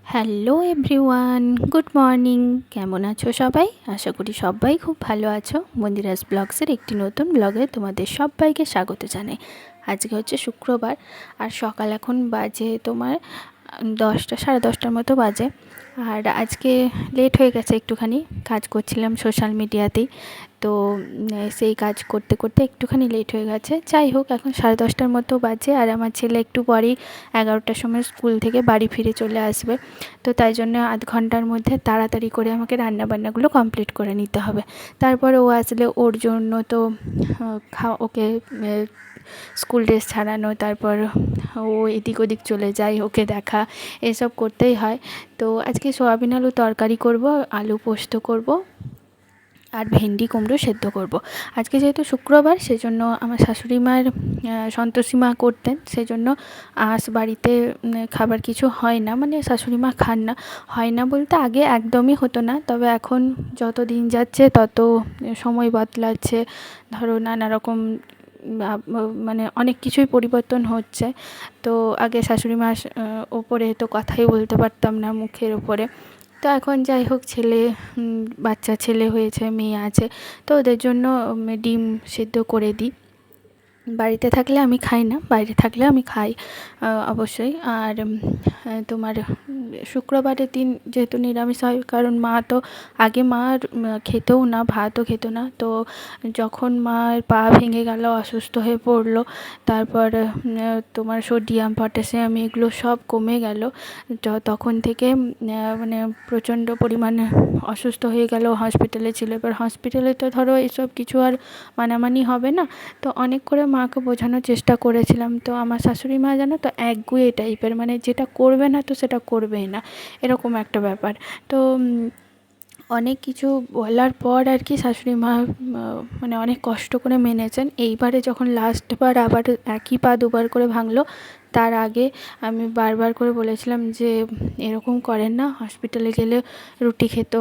Hello everyone, good morning. কেমন আছো সবাই? আশা করি সবাই খুব ভালো আছো। মন্দিরাস ব্লগসের একটি নতুন ব্লগে তোমাদের সবাইকে স্বাগত জানাই। আজকে হচ্ছে শুক্রবার, আর সকাল এখন বাজে তোমার 10টা, সাড়ে 10টার মতো বাজে। আর আজকে লেট হয়ে গেছে একটুখানি, কাজ করছিলাম সোশ্যাল মিডিয়াতেই, তো সেই কাজ করতে করতে একটুখানি লেট হয়ে গেছে। যাই হোক, এখন সাড়ে 10টার মতো বাজে, আর আমার ছেলে একটু পরেই 11টার সময় স্কুল থেকে বাড়ি ফিরে চলে আসবে। তো তাই জন্য আধ ঘন্টার মধ্যে তাড়াতাড়ি করে আমাকে রান্নাবান্নাগুলো কমপ্লিট করে নিতে হবে। তারপরে ও আসলে ওর জন্য তো ওকে স্কুল ড্রেস ছাড়ানো, তারপর ও এদিক ওদিক চলে যায়, ওকে দেখা, এসব করতেই হয়। তো আজকে সয়াবিন আলু তরকারি করব, আলু পোস্ত করব, আর ভেন্ডি কুমড়ো সেদ্ধ করব। আজকে যেহেতু শুক্রবার, সেজন্য আমার শাশুড়ি মার সন্তোষী মা করতেন, সেজন্য আজ বাড়িতে খাবার কিছু হয় না, মানে শাশুড়ি মা খান না। হয় না বলতে আগে একদমই হতো না, তবে এখন যত দিন যাচ্ছে তত সময় বদলাচ্ছে, ধরো নানা রকম মানে অনেক কিছুই পরিবর্তন হচ্ছে। তো আগে শাশুড়ি মার ওপরে তো কথাই বলতে পারতাম না, মুখের ওপরে। তো এখন যাই হোক, বাচ্চা ছেলে হয়েছে, মেয়ে আছে, তো ওদের জন্য ডিম সেদ্ধ করে দিই। বাড়িতে থাকলে আমি খাই না, বাইরে থাকলে আমি খাই অবশ্যই। আর তোমার শুক্রবারের দিন যেহেতু নিরামিষ হয়, কারণ মা তো আগে মার খেতেও না, ভাতও খেত না। তো যখন মার পা ভেঙে গেল, অসুস্থ হয়ে পড়লো, তারপর তোমার সোডিয়াম পটাশিয়াম এগুলো সব কমে গেল, তখন থেকে মানে প্রচণ্ড পরিমাণে অসুস্থ হয়ে গেল, হসপিটালে ছিল। এবার হসপিটালে তো ধরো এসব কিছু আর মানামানি হবে না। তো অনেক করে মাকে বোঝানোর চেষ্টা করেছিলাম, তো আমার শাশুড়ি মা জানো তো একগুঁয়ে টাইপের, মানে যেটা করবে না তো সেটা করবেই না, এরকম একটা ব্যাপার। তো অনেক কিছু বলার পর আর কি শাশুড়ি মা মানে অনেক কষ্ট করে মেনেছেন। এইবারে যখন লাস্টবার আবার একই পা দুবার করে ভাঙলো, তার আগে আমি বারবার করে বলেছিলাম যে এরকম করেন না, হসপিটালে গেলে রুটি খেত,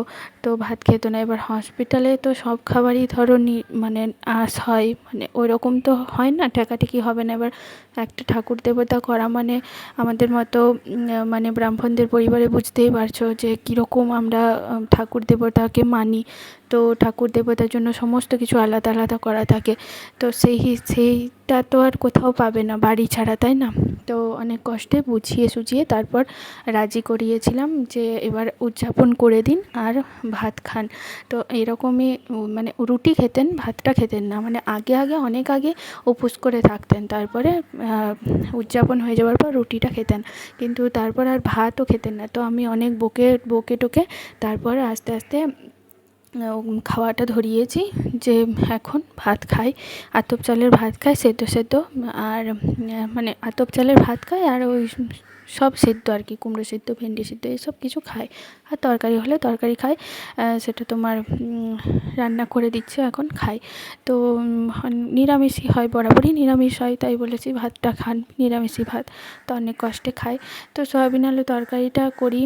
তো ভাত খেত না। এবার হসপিটালে তো সব খাবারই ধরো মানে আঁশ হয়, মানে ওই রকম তো হয় না, ঠেকাঠেকি হবে না। এবার একটা ঠাকুর দেবতা করা মানে আমাদের মতো মানে ব্রাহ্মণদের পরিবারে বুঝতেই পারছো যে কীরকম আমরা ঠাকুর দেবতাকে মানি। তো ঠাকুর দেবতার জন্য সমস্ত কিছু আলাদা আলাদা করা থাকে, তো সেইটা তো আর কোথাও পাবে না বাড়ি ছাড়া, তাই না? তো অনেক কষ্টে বুঝিয়ে সুঝিয়ে তারপর রাজি করিয়েছিলাম যে এবার উদযাপন করে দিন আর ভাত খান। তো এরকমই মানে রুটি খেতেন, ভাতটা খেতেন না, মানে আগে অনেক আগে উপোস করে থাকতেন, তারপরে উদযাপন হয়ে যাওয়ার পর রুটিটা খেতেন, কিন্তু তারপর আর ভাতও খেতেন না। তো আমি অনেক বকে টোকে তারপরে আস্তে আস্তে খাওয়াটা ধরিয়েছি, যে এখন ভাত খাই, আতপ চালের ভাত খাই সেদ্ধ সেদ্ধ, আর মানে আতপ চালের ভাত খাই, আর ওই সব সেদ্ধ আর কি, কুমড়ো সেদ্ধ, ভেন্ডি সেদ্ধ, এইসব কিছু খাই। আর তরকারি হলে তরকারি খাই, সেটা তোমার রান্না করে দিচ্ছে এখন খাই। তো নিরামিষই হয়, বরাবরই নিরামিষ হয়, তাই বলেছি ভাতটা খান, নিরামিষই ভাত। তো অনেক কষ্টে খাই। তো সয়াবিন আলু তরকারিটা করি,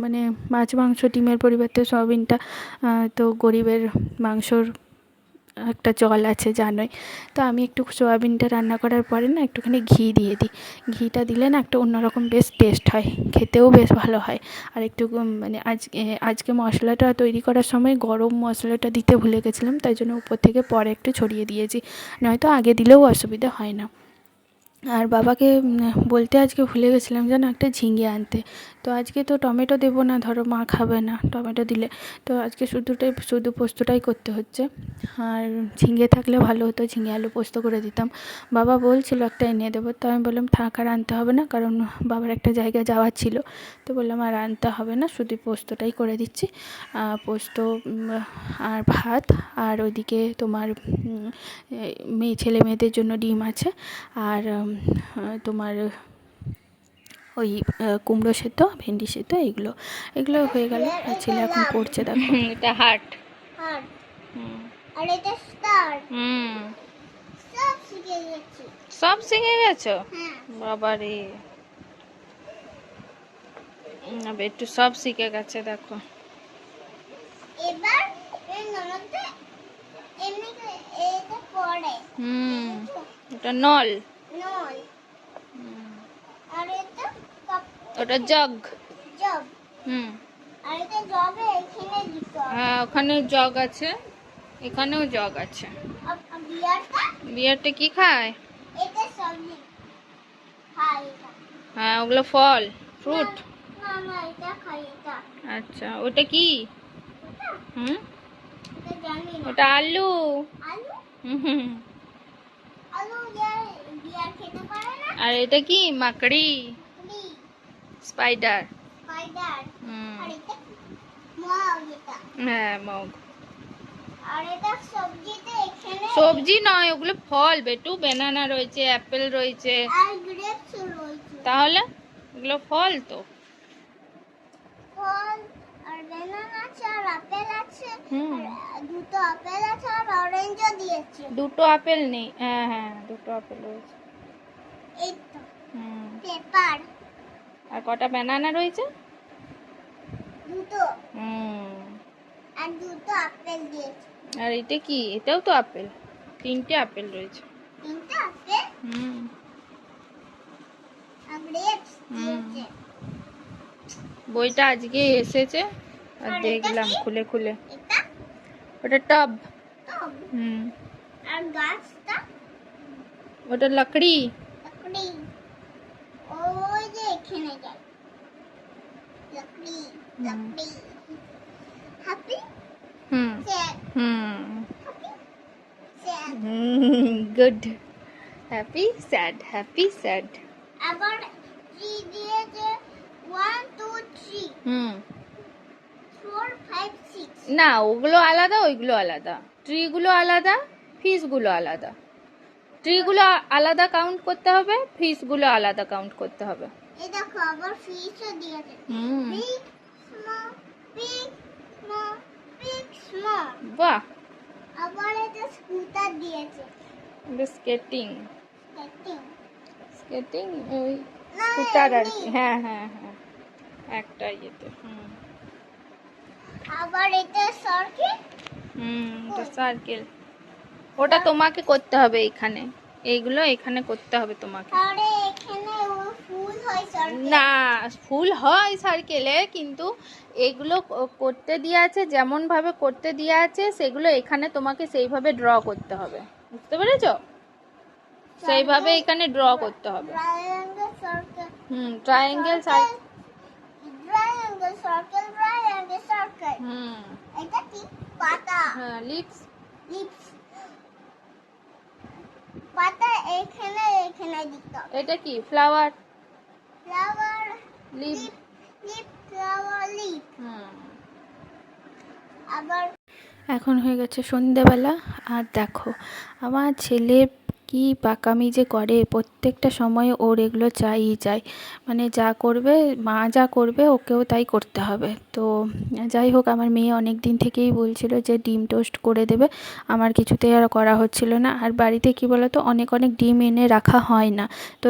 মানে মাছ মাংস ডিমের পরিবর্তে সয়াবিনটা, তো গরিবের মাংসর একটা জল আছে জানোই। তো আমি একটু সয়াবিনটা রান্না করার পরে না একটুখানি ঘি দিয়ে দিই। ঘিটা দিলে না একটা অন্যরকম বেশ টেস্ট হয়, খেতেও বেশ ভালো হয়। আর একটু মানে আজকে মশলাটা তৈরি করার সময় গরম মশলাটা দিতে ভুলে গেছিলাম, তাই জন্য উপর থেকে পরে একটু ছড়িয়ে দিয়েছি, নয়তো আগে দিলেও অসুবিধা হয় না। আর বাবাকে বলতে আজকে ভুলে গেছিলাম যেন একটা ঝিঙে আনতে। তো আজকে তো টমেটো দেবো না, ধরো মা খাবে না টমেটো দিলে, তো আজকে শুধু পোস্তটাই করতে হচ্ছে। আর ঝিঙে থাকলে ভালো হতো, ঝিঙে আলু পোস্ত করে দিতাম। বাবা বলছিল একটা এনে দেবো, তো আমি বললাম থাক, আর আনতে হবে না, কারণ বাবার একটা জায়গায় যাওয়ার ছিল। তো বললাম আর আনতে হবে না, শুধু পোস্তটাই করে দিচ্ছি। পোস্ত আর ভাত, আর ওইদিকে তোমার ছেলে মেয়েদের জন্য ডিম আছে, আর তোমার ওই কুমড়ো সেদ্ধ, ভেন্ডি সেদ্ধ, এগুলো হয়ে গেল। আর ছেলে এখন পড়ছে, দেখো এটা হার্ট। আর এটা স্টার। সব শিখে গেছো? বাবারে, একটু সব শিখে গেছে দেখো। এবার এটা নল। ওটা জগ। জগ। হুম। আর এটা জগে এখানে দিতে হবে। হ্যাঁ, ওখানে জগ আছে, এখানেও জগ আছে। বিয়ারটা? বিয়ারটা কি খায়? এটা সবজি খায় এটা। হ্যাঁ, ওগুলো ফল, ফ্রুট। না না, এটা খায় এটা। আচ্ছা, ওটা কি? এটা? হুম, এটা জানি না। ওটা আলু। আলু? হুম। আলু বিয়ার খেতে পারে না? আর এটা কি? মাকড়ি, মাকড়ি, স্পাইডার। স্পাইডার। হুম। আর এটা মগ এটা। হ্যাঁ, মগ। আর এটা সবজিতে এখানে। সবজি নয়, ওগুলো ফল বেটু। ব্যানানা রয়েছে, অ্যাপেল রয়েছে। আর গ্রেপস রয়েছে। তাহলে এগুলো ফল তো। ফল আর ব্যানানা আছে আর আপেল আছে। হুম। আর দুটো আপেল আছে আর অরেঞ্জও দিয়েছে। দুটো আপেল নেই। হ্যাঁ হ্যাঁ, দুটো আপেল রয়েছে। এই তো হুম। পেপার। আর কটা ব্যানানা রয়েছে? দুটো। হুম। আর দুটো আপেল দিয়েছে। আর এটা কি? এটাও তো আপেল। তিনটে আপেল রয়েছে। তিনটা আপেল হুম। আর গ্রেপস দিয়েছে। বইটা আজকে এসেছে আর আর দেখলাম এটা কি? খুলে খুলে। এটা ওটা টব। টব। হুম। আর গাছটা? ওটা লকড়ি। লকড়ি। ওই যে এখানে যায় লকড়ি। লকড়ি। Happy hmm. Sad. Hmm. Happy sad. Good. Happy sad, happy sad. আবার 3 দিয়েছে 1 2 3 হুম। 4 5 6। না, ওগুলো আলাদা, ওইগুলো আলাদা। ট্রিগুলো আলাদা, ফিশগুলো আলাদা। ট্রিগুলো আলাদা কাউন্ট করতে হবে, ফিশগুলো আলাদা কাউন্ট করতে হবে। এই দেখো আবার ফিশও দিয়েছে। Hmm. Big small big small big small. বাহ। আবার এটা স্কুটার দিয়েছে। এটা স্কেটিং। স্কেটিং। স্কেটিং ওই না, স্কুটার আর এমনি। কি। হ্যাঁ হ্যাঁ হ্যাঁ, একটা ইয়েতে। হুম। আবার এটা সার্কেল। এটা সার্কেল। ওটা তোমাকে করতে হবে এখানে, এইগুলো এখানে করতে হবে তোমাকে। আরে এখানে ও ফুল হয় সার্কেল। না, ফুল হয় সার্কেলে, কিন্তু এগুলো করতে দিয়ে আছে, যেমন ভাবে করতে দিয়ে আছে সেগুলো এখানে তোমাকে সেইভাবে ড্র করতে হবে। বুঝতে পেরেছো? সেইভাবে এখানে ড্র করতে হবে। Triangle circle. Triangle circle. Triangle circle triangle circle. Hmm. এটা কি? পাতা। হ্যাঁ, লিপস। লিপস। পাতা এখানে এখানে দিতে হবে। এটা কি? Flower. Flower. Lip. Lip. Lip flower lip. আবার এখন হয়ে গেছে সন্ধেবেলা, আর দেখো আমার ছেলে কি পাকামি যে করে, প্রত্যেকটা সময় ওর এগুলো চাইই চাই। মানে যা করবে, মা যা করবে ওকেও তাই করতে হবে। তো যাই হোক, আমার মেয়ে অনেক দিন থেকেই বলছিল যে ডিম টোস্ট করে দেবে, আমার কিছুতেই আর করা হচ্ছিল না। আর বাড়িতে কি বলতো, অনেক অনেক ডিম এনে রাখা হয় না। তো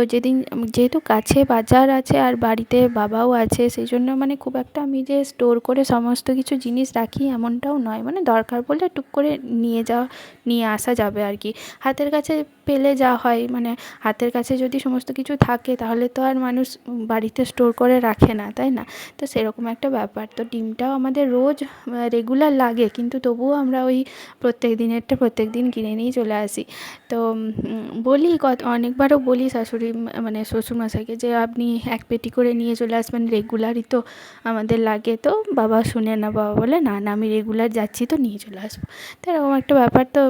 যেহেতু কাছে বাজার আছে আর বাড়িতে বাবাও আছে, সেই জন্য মানে খুব একটা আমি যে স্টোর করে সমস্ত কিছু জিনিস রাখি এমনটাও নয়। মানে দরকার পড়লে টুক করে নিয়ে আসা যাবে আর কি। হাতের কাছে পেলে যা হয়, মানে হাতের কাছে যদি সমস্ত কিছু থাকে তাহলে তো আর মানুষ বাড়িতে স্টোর করে রাখে না, তাই না? তো সেরকম একটা ব্যাপার। তো ডিমটাও আমাদের রোজ রেগুলার লাগে, কিন্তু তবুও আমরা ওই প্রত্যেক দিন কিনে নিয়ে চলে আসি। তো বলি অনেকবারও বলি শাশুড়ি মানে শ্বশুরমশাইকে যে আপনি এক পেটি করে নিয়ে চলে আসবেন, রেগুলারই তো আমাদের লাগে। তো বাবা শুনে না, বাবা বলে না না, আমি রেগুলার যাচ্ছি তো নিয়ে চলে আসবো। তো এরকম একটা ব্যাপার। তো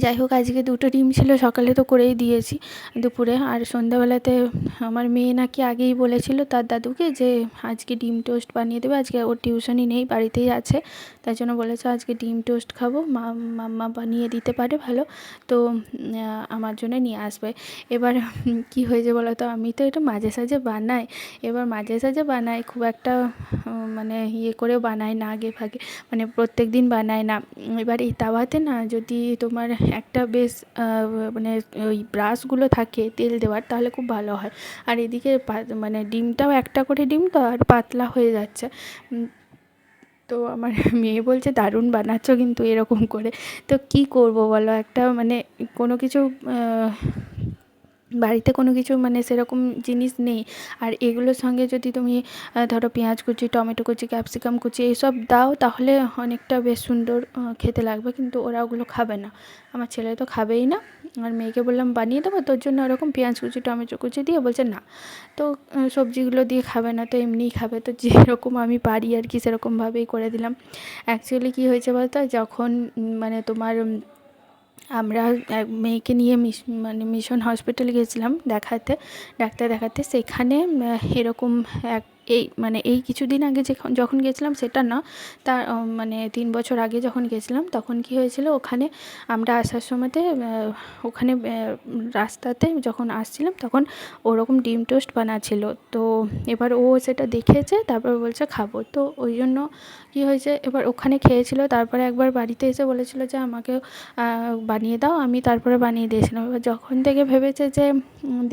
যাই হোক, আজকে 2টো ডিম ছিল, সকালে তো করেই দিয়েছি, দুপুরে আর সন্ধ্যাবেলাতে আমার মেয়ে নাকি আগেই বলেছিল তার দাদুকে যে আজকে ডিম টোস্ট বানিয়ে দেবে। আজকে ওর টিউশনই নেই, বাড়িতেই আছে, তাই জন্য বলেছে আজকে ডিম টোস্ট খাবো, মাম্মা বানিয়ে দিতে পারে ভালো, তো আমার জন্য নিয়ে আসবে। এবার কি হয়েছে বলো তো, আমি তো এটা মাঝে সাঝে বানাই, এবার মাঝে সাঝে বানাই, খুব একটা মানে ইয়ে করেও বানাই না আগে ভাগে, মানে প্রত্যেক দিন বানাই না। এবার এই তাওয়াতে না যদি তোমার একটা বেশ মানে ওই ব্রাশগুলো থাকে তেল দেওয়ার, তাহলে খুব ভালো হয়। আর এদিকে মানে ডিমটাও একটা করে ডিম তো, আর পাতলা হয়ে যাচ্ছে। তো আমার মেয়ে বলছে দারুণ বানাচ্ছ কিন্তু এরকম করে। তো কি করব বলো, একটা মানে কোনো কিছু বাড়িতে কোনো কিছু মানে সেরকম জিনিস নেই, আর এগুলোর সঙ্গে যদি তুমি ধরো পেঁয়াজ কুচি, টমেটো কুচি, ক্যাপসিকাম কুচি এইসব দাও তাহলে অনেকটা বেশ সুন্দর খেতে লাগবে, কিন্তু ওরা ওগুলো খাবে না। আমার ছেলে তো খাবেই না, আর মেয়েকে বললাম বানিয়ে দেবো তোর জন্য ওরকম পেঁয়াজ কুচি টমেটো কুচি দিয়ে, বলছে না। তো সবজিগুলো দিয়ে খাবে না, তো এমনিই খাবে। তো যেরকম আমি পারি আর কি সেরকমভাবেই করে দিলাম। অ্যাকচুয়ালি কী হয়েছে বলতো, যখন মানে তোমার আমরা মেয়েকে নিয়ে মানে মিশন হসপিটাল গেছিলাম দেখাতে, ডাক্তার দেখাতে, সেখানে এরকম এই কিছুদিন আগে যখন গেছিলাম সেটা না, তার মানে 3 বছর আগে যখন গেছিলাম তখন কি হয়েছিল, ওখানে আমরা আসার সময়তে ওখানে রাস্তাতে যখন আসছিলাম তখন ওরকম ডিম টোস্ট বানাচ্ছিল। তো এবার ও সেটা দেখেছে, তারপর বলছে খাবো। তো ওই জন্য কী হয়েছে, এবার ওখানে খেয়েছিল, তারপরে একবার বাড়িতে এসে বলেছিল যে আমাকেও বানিয়ে দাও। আমি তারপরে বানিয়ে দিয়েছিলাম। এবার যখন থেকে ভেবেছে যে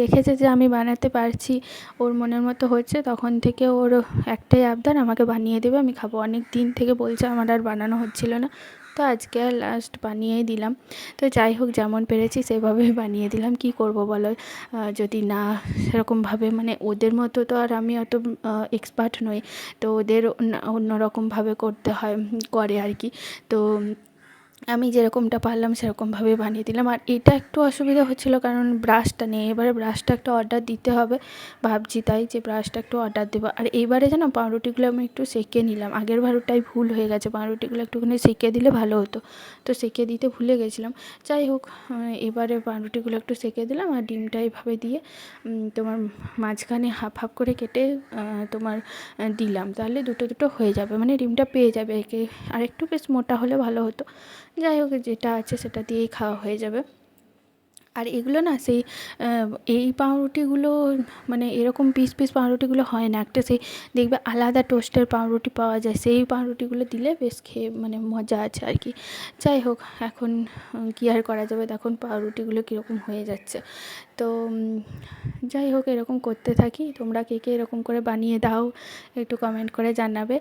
দেখেছে যে আমি বানাতে পারছি, ওর মনের মতো হচ্ছে, তখন থেকে ওর একটাই আবদার আমাকে বানিয়ে দেবে, আমি খাবো। অনেক দিন থেকে বলছে, আমার আর বানানো হচ্ছিল না, তো আজকে আর লাস্ট বানিয়েই দিলাম। তো যাই হোক, যেমন পেরেছি সেভাবেই বানিয়ে দিলাম। কি করব বলো, যদি না সেরকমভাবে মানে ওদের মতো তো আর আমি অত এক্সপার্ট নই, তো ওদের অন্যরকমভাবে করতে হয়, করে আর কি। তো আমি যেরকমটা পারলাম সেরকমভাবে বানিয়ে দিলাম। আর এটা একটু অসুবিধা হচ্ছিলো কারণ ব্রাশটা নেই, এবারে ব্রাশটা একটা অর্ডার দিতে হবে ভাবছি, তাই যে ব্রাশটা একটু অর্ডার দেবো। আর এইবারে যেন পাউরুটিগুলো আমি একটু সেঁকে নিলাম, আগের বারটাই ভুল হয়ে গেছে, পাউরুটিগুলো একটুখানি সেঁকে দিলে ভালো হতো, তো সেঁকে দিতে ভুলে গেছিলাম। যাই হোক, এবারে পাউরুটিগুলো একটু সেঁকে দিলাম, আর ডিমটা এইভাবে দিয়ে তোমার মাঝখানে হাফ হাফ করে কেটে তোমার দিলাম, তাহলে দুটো দুটো হয়ে যাবে, মানে ডিমটা পেয়ে যাবে একে। আর একটু বেশ মোটা হলে ভালো হতো। যাই হোক, যেটা আছে সেটা দিয়েই খাওয়া হয়ে যাবে। আর এগুলো না সেই এই পাউরুটিগুলো মানে এরকম পিস পিস পাউরুটিগুলো হয় না, একটা সেই দেখবে আলাদা টোস্টের পাউরুটি পাওয়া যায়, সেই পাউরুটিগুলো দিলে বেশ খেয়ে মানে মজা আছে আর কি। যাই হোক, এখন কী আর করা যাবে, তখন পাউরুটিগুলো কীরকম হয়ে যাচ্ছে। তো যাই হোক, এরকম করতে থাকি। তোমরা কে কে এরকম করে বানিয়ে দাও একটু কমেন্ট করে জানাবে।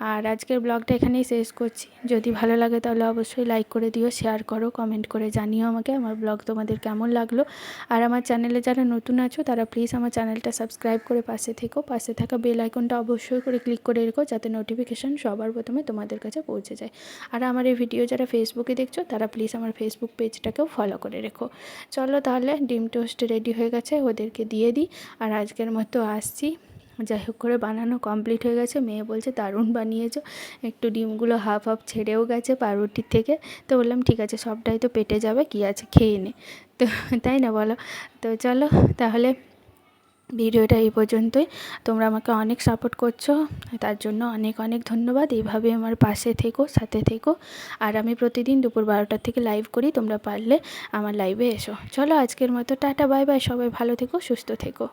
আর আজকের ব্লগটা এখানেই শেষ করছি। যদি ভালো লাগে তাহলে অবশ্যই লাইক করে দিও, শেয়ার করো, কমেন্ট করে জানিও আমাকে আমার ব্লগ তোমাদের কেমন লাগলো। আর আমার চ্যানেলে যারা নতুন আছো তারা প্লিজ আমার চ্যানেলটা সাবস্ক্রাইব করে পাশে থেকো, পাশে থাকা বেল আইকনটা অবশ্যই করে ক্লিক করে রেখো, যাতে নোটিফিকেশান সবার প্রথমে তোমাদের কাছে পৌঁছে যায়। আর আমার এই ভিডিও যারা ফেসবুকে দেখছো তারা প্লিজ আমার ফেসবুক পেজটাকেও ফলো করে রেখো। চলো তাহলে, ডিম টোস্ট রেডি হয়ে গেছে, ওদেরকে দিয়ে দিই। আর আজকের মতো আসছি। যাই হোক করে বানানো কমপ্লিট হয়ে গেছে। মেয়ে বলছে দারুণ বানিয়েছো, একটু ডিমগুলো হাফ হাফ ছেড়েও গেছে পাউরুটির থেকে। তো বললাম ঠিক আছে, সবটাই তো পেটে যাবে, কী আছে খেয়ে নে, তো তাই না বলো। তো চলো তাহলে, ভিডিওটা এই পর্যন্তই। তোমরা আমাকে অনেক সাপোর্ট করছো, তার জন্য অনেক অনেক ধন্যবাদ। এইভাবে আমার পাশে থেকো, সাথে থেকো। আর আমি প্রতিদিন দুপুর 12টার থেকে লাইভ করি, তোমরা পারলে আমার লাইভে এসো। চলো আজকের মতো টাটা, বাই বাই, সবাই ভালো থেকো, সুস্থ থেকো।